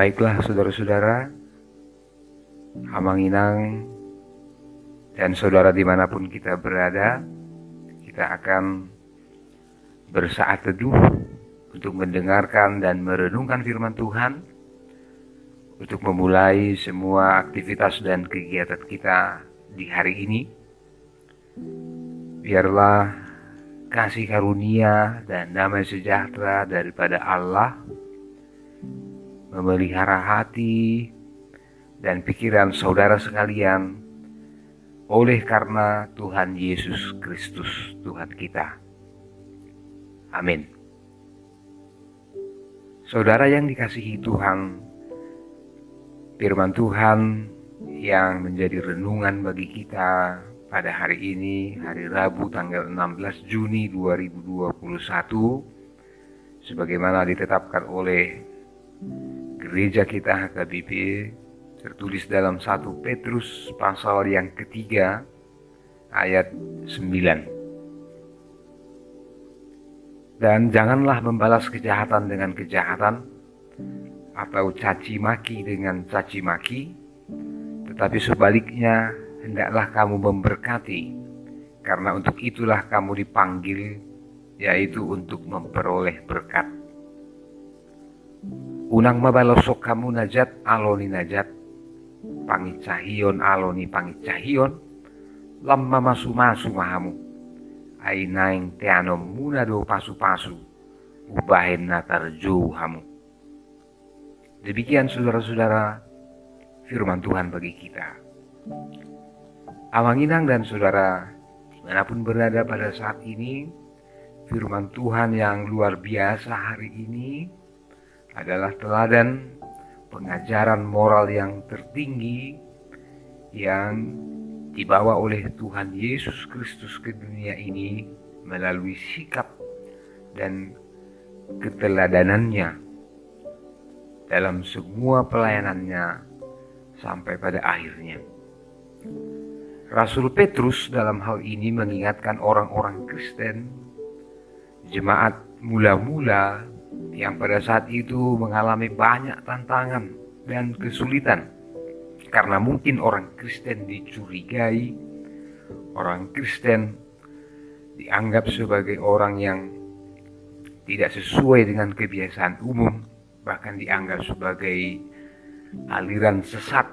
Baiklah saudara-saudara, Hamanginang dan saudara dimanapun kita berada, kita akan bersaat teduh untuk mendengarkan dan merenungkan firman Tuhan, untuk memulai semua aktivitas dan kegiatan kita di hari ini. Biarlah kasih karunia dan damai sejahtera daripada Allah memelihara hati dan pikiran saudara sekalian oleh karena Tuhan Yesus Kristus Tuhan kita. Amin. Saudara yang dikasihi Tuhan, firman Tuhan yang menjadi renungan bagi kita pada hari ini, hari Rabu tanggal 16 Juni 2021, sebagaimana ditetapkan oleh gereja kita HKBP, tertulis dalam 1 Petrus pasal yang ketiga ayat 9. Dan janganlah membalas kejahatan dengan kejahatan atau caci maki dengan caci maki, tetapi sebaliknya hendaklah kamu memberkati, karena untuk itulah kamu dipanggil, yaitu untuk memperoleh berkat. Unang mabalosok kamu najat aloni najat, pangicahion aloni pangicahion, lamma masu-masu mahamu, ainaing teanom munado pasu-pasu, ubahin natarjo hamu. Demikian saudara-saudara firman Tuhan bagi kita. Hamanginang dan saudara dimanapun berada pada saat ini, firman Tuhan yang luar biasa hari ini adalah teladan pengajaran moral yang tertinggi yang dibawa oleh Tuhan Yesus Kristus ke dunia ini melalui sikap dan keteladanannya dalam semua pelayanannya sampai pada akhirnya. Rasul Petrus dalam hal ini mengingatkan orang-orang Kristen, jemaat mula-mula yang pada saat itu mengalami banyak tantangan dan kesulitan karena mungkin orang Kristen dicurigai, orang Kristen dianggap sebagai orang yang tidak sesuai dengan kebiasaan umum, bahkan dianggap sebagai aliran sesat,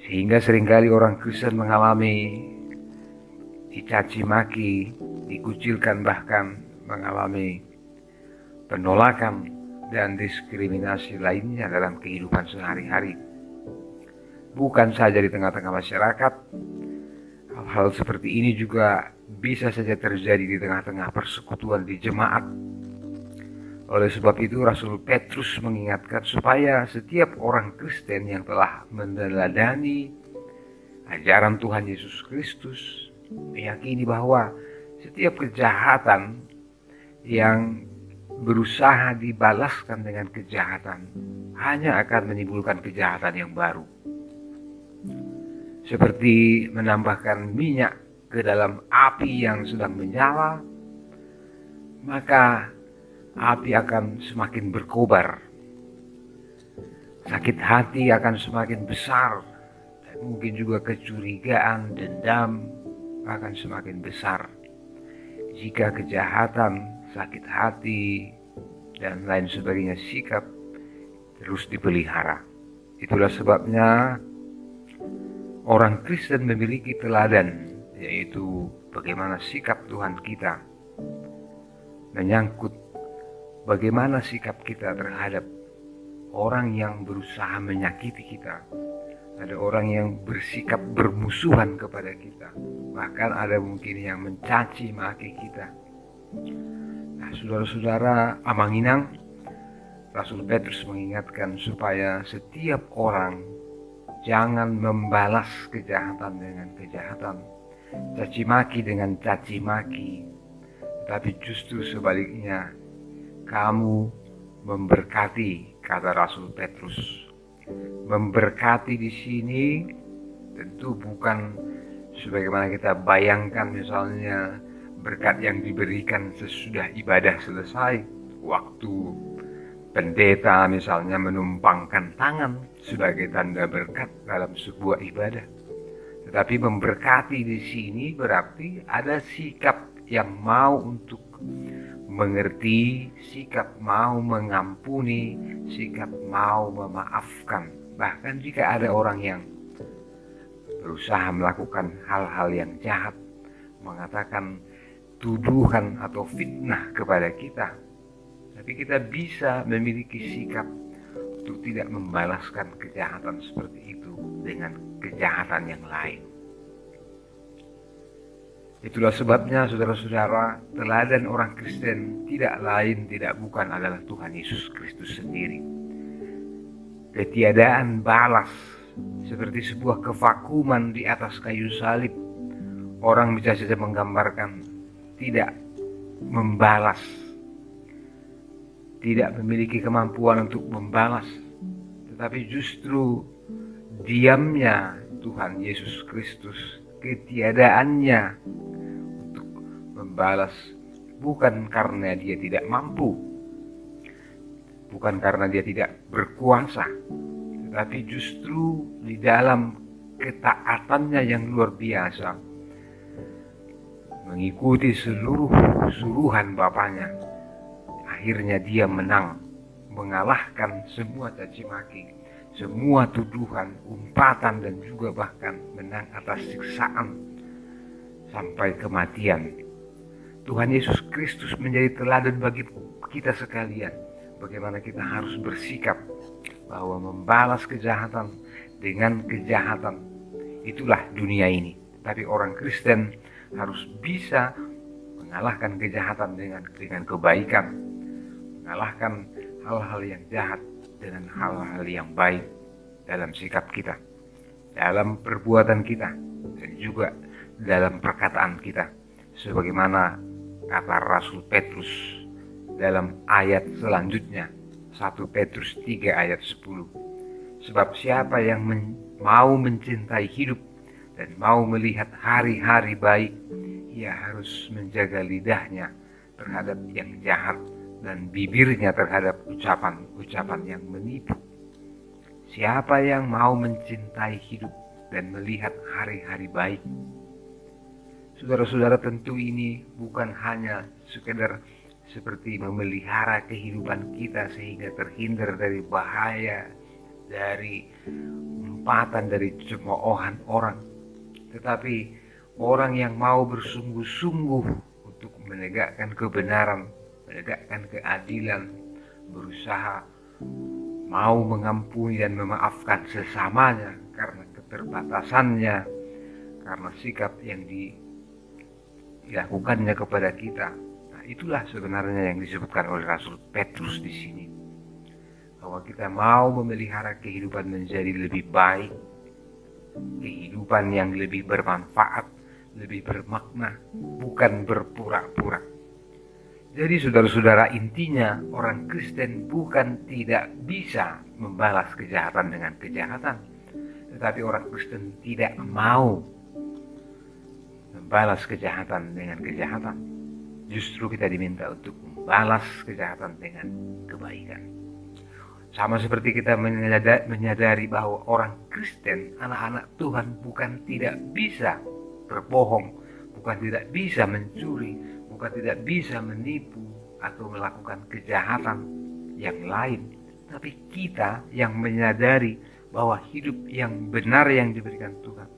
sehingga seringkali orang Kristen mengalami dicaci maki, dikucilkan, bahkan mengalami penolakan dan diskriminasi lainnya dalam kehidupan sehari-hari. Bukan saja di tengah-tengah masyarakat, hal-hal seperti ini juga bisa saja terjadi di tengah-tengah persekutuan di jemaat. Oleh sebab itu Rasul Petrus mengingatkan supaya setiap orang Kristen yang telah meneladani ajaran Tuhan Yesus Kristus meyakini bahwa setiap kejahatan yang berusaha dibalaskan dengan kejahatan hanya akan menimbulkan kejahatan yang baru. Seperti menambahkan minyak ke dalam api yang sedang menyala, maka api akan semakin berkobar. Sakit hati akan semakin besar, dan mungkin juga kecurigaan, dendam akan semakin besar jika kejahatan, sakit hati, dan lain sebagainya sikap terus dipelihara. Itulah sebabnya orang Kristen memiliki teladan, yaitu bagaimana sikap Tuhan kita menyangkut bagaimana sikap kita terhadap orang yang berusaha menyakiti kita. Ada orang yang bersikap bermusuhan kepada kita. Bahkan ada mungkin yang mencaci maki kita. Nah, saudara-saudara Hamanginang, Rasul Petrus mengingatkan supaya setiap orang jangan membalas kejahatan dengan kejahatan, caci maki dengan caci maki, tapi justru sebaliknya, kamu memberkati, kata Rasul Petrus. Memberkati di sini tentu bukan sebagaimana kita bayangkan, misalnya berkat yang diberikan sesudah ibadah selesai, waktu pendeta misalnya menumpangkan tangan sebagai tanda berkat dalam sebuah ibadah. Tetapi memberkati di sini berarti ada sikap yang mau untuk mengerti, sikap mau mengampuni, sikap mau memaafkan. Bahkan jika ada orang yang berusaha melakukan hal-hal yang jahat, mengatakan tuduhan atau fitnah kepada kita, tapi kita bisa memiliki sikap untuk tidak membalaskan kejahatan seperti itu dengan kejahatan yang lain. Itulah sebabnya saudara-saudara, teladan orang Kristen tidak lain tidak bukan adalah Tuhan Yesus Kristus sendiri. Ketiadaan balas seperti sebuah kevakuman di atas kayu salib. Orang bisa saja menggambarkan tidak membalas, tidak memiliki kemampuan untuk membalas, tetapi justru diamnya Tuhan Yesus Kristus, ketiadaannya untuk membalas, bukan karena dia tidak mampu, bukan karena dia tidak berkuasa, tetapi justru di dalam ketaatannya yang luar biasa, mengikuti seluruh suruhan Bapaknya. Akhirnya dia menang, mengalahkan semua caci maki, semua tuduhan, umpatan, dan juga bahkan menang atas siksaan sampai kematian. Tuhan Yesus Kristus menjadi teladan bagi kita sekalian, bagaimana kita harus bersikap bahwa membalas kejahatan dengan kejahatan. Itulah dunia ini. Tapi orang Kristen harus bisa mengalahkan kejahatan dengan kebaikan, mengalahkan hal-hal yang jahat dengan hal-hal yang baik dalam sikap kita, dalam perbuatan kita, dan juga dalam perkataan kita. Sebagaimana kata Rasul Petrus dalam ayat selanjutnya, 1 Petrus 3 ayat 10. Sebab siapa yang mau mencintai hidup dan mau melihat hari-hari baik, ia harus menjaga lidahnya terhadap yang jahat dan bibirnya terhadap ucapan-ucapan yang menipu. Siapa yang mau mencintai hidup dan melihat hari-hari baik. Saudara-saudara, tentu ini bukan hanya sekedar seperti memelihara kehidupan kita sehingga terhindar dari bahaya, dari umpatan, dari cemoohan orang. Tetapi orang yang mau bersungguh-sungguh untuk menegakkan kebenaran, menegakkan keadilan, berusaha mau mengampuni dan memaafkan sesamanya karena keterbatasannya, karena sikap yang dilakukannya kepada kita. Nah, itulah sebenarnya yang disebutkan oleh Rasul Petrus di sini, bahwa kita mau memelihara kehidupan menjadi lebih baik, kehidupan yang lebih bermanfaat, lebih bermakna, bukan berpura-pura. Jadi saudara-saudara, intinya orang Kristen bukan tidak bisa membalas kejahatan dengan kejahatan, tetapi orang Kristen tidak mau membalas kejahatan dengan kejahatan. Justru kita diminta untuk membalas kejahatan dengan kebaikan. Sama seperti kita menyadari bahwa orang Kristen, anak-anak Tuhan, bukan tidak bisa berbohong, bukan tidak bisa mencuri, bukan tidak bisa menipu atau melakukan kejahatan yang lain. Tapi kita yang menyadari bahwa hidup yang benar yang diberikan Tuhan,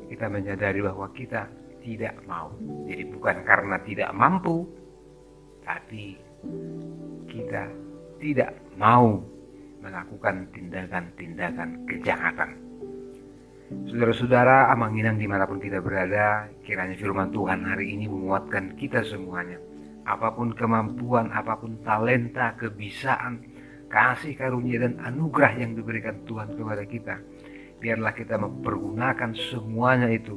kita menyadari bahwa kita tidak mau. Jadi bukan karena tidak mampu, tapi kita tidak mau melakukan tindakan-tindakan kejahatan. Saudara-saudara, Amanginang dimanapun kita berada, kiranya firman Tuhan hari ini menguatkan kita semuanya. Apapun kemampuan, apapun talenta, kebisaan, kasih karunia dan anugerah yang diberikan Tuhan kepada kita, biarlah kita mempergunakan semuanya itu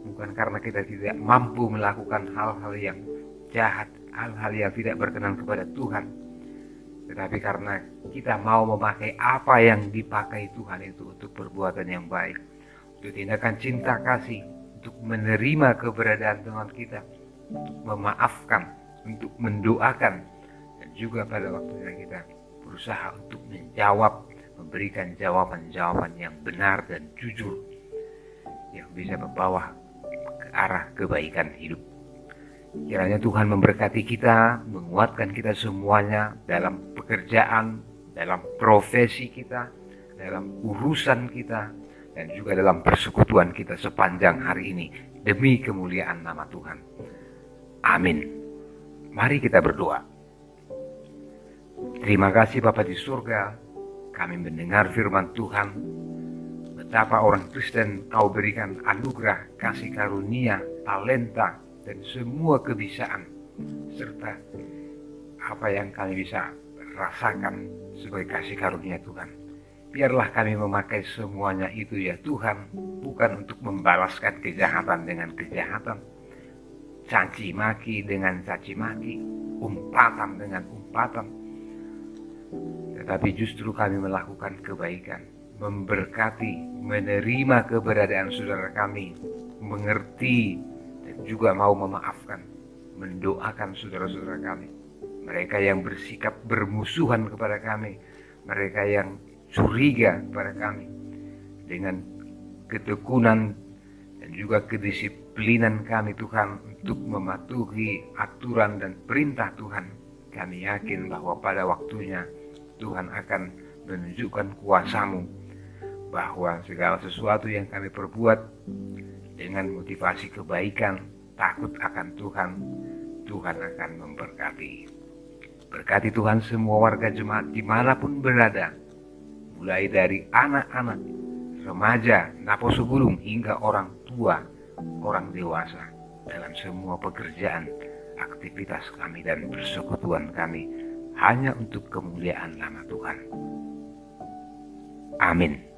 bukan karena kita tidak mampu melakukan hal-hal yang jahat, hal-hal yang tidak berkenan kepada Tuhan, tetapi karena kita mau memakai apa yang dipakai Tuhan itu untuk perbuatan yang baik, untuk tindakan cinta kasih, untuk menerima keberadaan Tuhan kita, untuk memaafkan, untuk mendoakan, dan juga pada waktunya kita berusaha untuk memberikan jawaban-jawaban yang benar dan jujur yang bisa membawa ke arah kebaikan hidup. Kiranya Tuhan memberkati kita, menguatkan kita semuanya dalam pekerjaan, dalam profesi kita, dalam urusan kita, dan juga dalam persekutuan kita sepanjang hari ini, demi kemuliaan nama Tuhan. Amin. Mari kita berdoa. Terima kasih Bapa di surga, kami mendengar firman Tuhan, betapa orang Kristen Kau berikan anugerah, kasih karunia, talenta, dan semua kebisaan, serta apa yang kami bisa rasakan sebagai kasih karunia Tuhan. Biarlah kami memakai semuanya itu ya Tuhan, bukan untuk membalaskan kejahatan dengan kejahatan, caci maki dengan caci maki, umpatan dengan umpatan, tetapi justru kami melakukan kebaikan, memberkati, menerima keberadaan saudara kami, mengerti, dan juga mau memaafkan, mendoakan saudara-saudara kami, mereka yang bersikap bermusuhan kepada kami, mereka yang curiga kepada kami, dengan ketekunan dan juga kedisiplinan kami Tuhan untuk mematuhi aturan dan perintah Tuhan. Kami yakin bahwa pada waktunya Tuhan akan menunjukkan kuasa-Mu, bahwa segala sesuatu yang kami perbuat dengan motivasi kebaikan, takut akan Tuhan, Tuhan akan memberkati. Berkati Tuhan semua warga jemaat dimanapun berada, mulai dari anak-anak, remaja, naposo gunung, hingga orang tua, orang dewasa, dalam semua pekerjaan, aktivitas kami dan persekutuan kami, hanya untuk kemuliaan nama Tuhan. Amin.